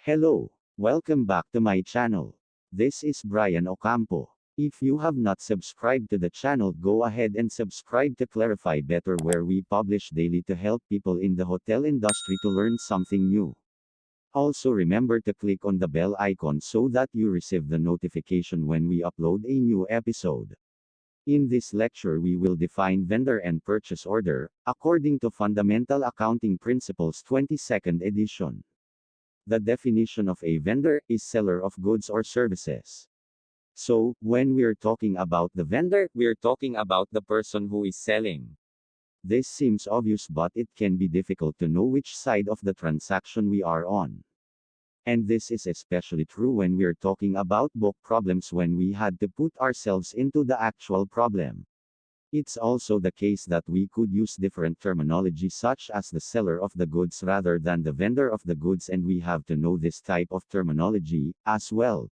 Hello, welcome back to my channel. This is Bryan Ocampo. If you have not subscribed to the channel, go ahead and subscribe to clarify better, where we publish daily to help people in the hotel industry to learn something new. Also remember to click on the bell icon so that you receive the notification when we upload a new episode. In this lecture we will define vendor and purchase order, according to Fundamental Accounting Principles 22nd edition. The definition of a vendor is seller of goods or services. So, when we're talking about the vendor, we're talking about the person who is selling. This seems obvious, but it can be difficult to know which side of the transaction we are on. And this is especially true when we're talking about book problems, when we had to put ourselves into the actual problem. It's also the case that we could use different terminology, such as the seller of the goods rather than the vendor of the goods, and we have to know this type of terminology as well.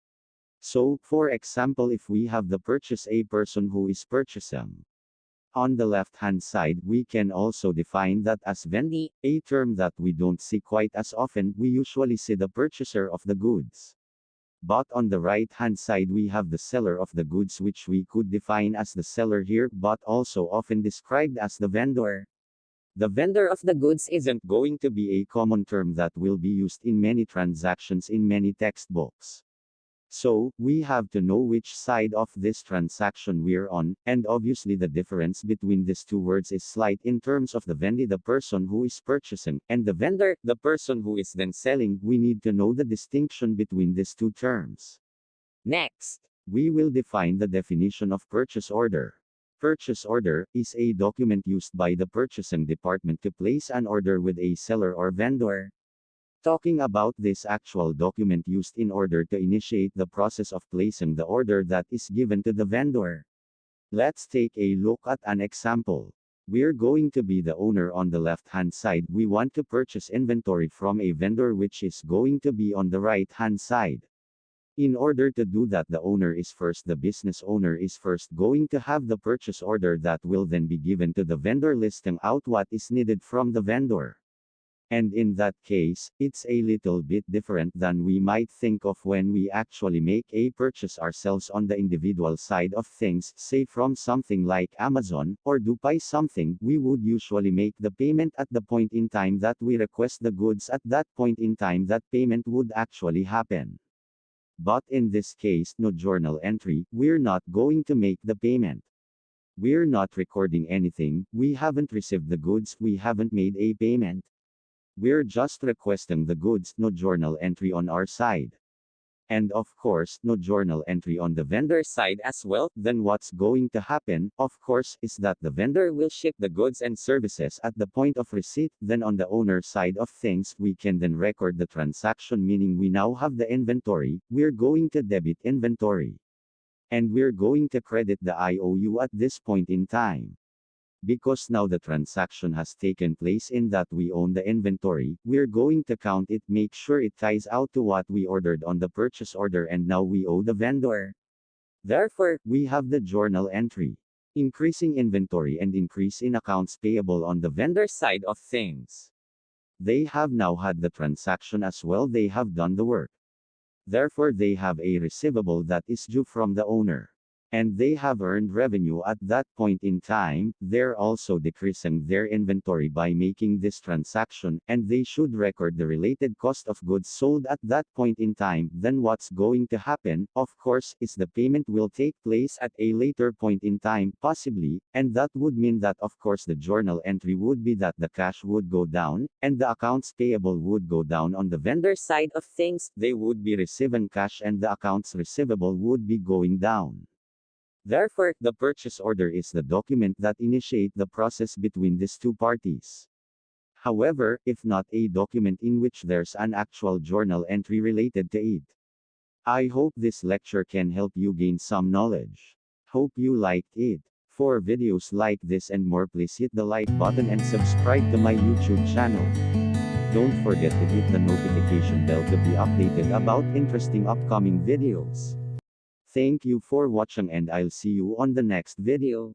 So, for example, if we have the purchase, a person who is purchasing. On the left-hand side, we can also define that as vendee, a term that we don't see quite as often. We usually see the purchaser of the goods. But on the right-hand side we have the seller of the goods, which we could define as the seller here, but also often described as the vendor. The vendor of the goods isn't going to be a common term that will be used in many transactions in many textbooks. So, we have to know which side of this transaction we're on, and obviously the difference between these two words is slight in terms of the vendee, the person who is purchasing, and the vendor, the person who is then selling. We need to know the distinction between these two terms. Next, we will define the definition of purchase order. Purchase order is a document used by the purchasing department to place an order with a seller or vendor. Talking about this actual document used in order to initiate the process of placing the order that is given to the vendor. Let's take a look at an example. We're going to be the owner. On the left-hand side, we want to purchase inventory from a vendor, which is going to be on the right-hand side. In order to do that, the business owner is first going to have the purchase order that will then be given to the vendor, listing out what is needed from the vendor. And in that case, it's a little bit different than we might think of when we actually make a purchase ourselves on the individual side of things, say from something like Amazon, or do buy something. We would usually make the payment at the point in time that we request the goods. At that point in time, that payment would actually happen. But in this case, no journal entry, we're not going to make the payment. We're not recording anything, we haven't received the goods, we haven't made a payment. We're just requesting the goods, no journal entry on our side. And of course, no journal entry on the vendor side as well. Then what's going to happen, of course, is that the vendor will ship the goods and services at the point of receipt. Then on the owner side of things, we can then record the transaction, meaning we now have the inventory. We're going to debit inventory. And we're going to credit the IOU at this point in time. Because now the transaction has taken place in that we own the inventory, we're going to count it, make sure it ties out to what we ordered on the purchase order, and now we owe the vendor. Therefore, we have the journal entry. Increasing inventory and increase in accounts payable on the vendor side of things. They have now had the transaction as well, they have done the work. Therefore, they have a receivable that is due from the owner. And they have earned revenue at that point in time. They're also decreasing their inventory by making this transaction, and they should record the related cost of goods sold at that point in time. Then what's going to happen, of course, is the payment will take place at a later point in time, possibly, and that would mean that of course the journal entry would be that the cash would go down, and the accounts payable would go down. On the vendor side of things, they would be receiving cash and the accounts receivable would be going down. Therefore, the purchase order is the document that initiates the process between these two parties. However, if not a document in which there's an actual journal entry related to it. I hope this lecture can help you gain some knowledge. Hope you liked it. For videos like this and more, please hit the like button and subscribe to my YouTube channel. Don't forget to hit the notification bell to be updated about interesting upcoming videos. Thank you for watching, and I'll see you on the next video.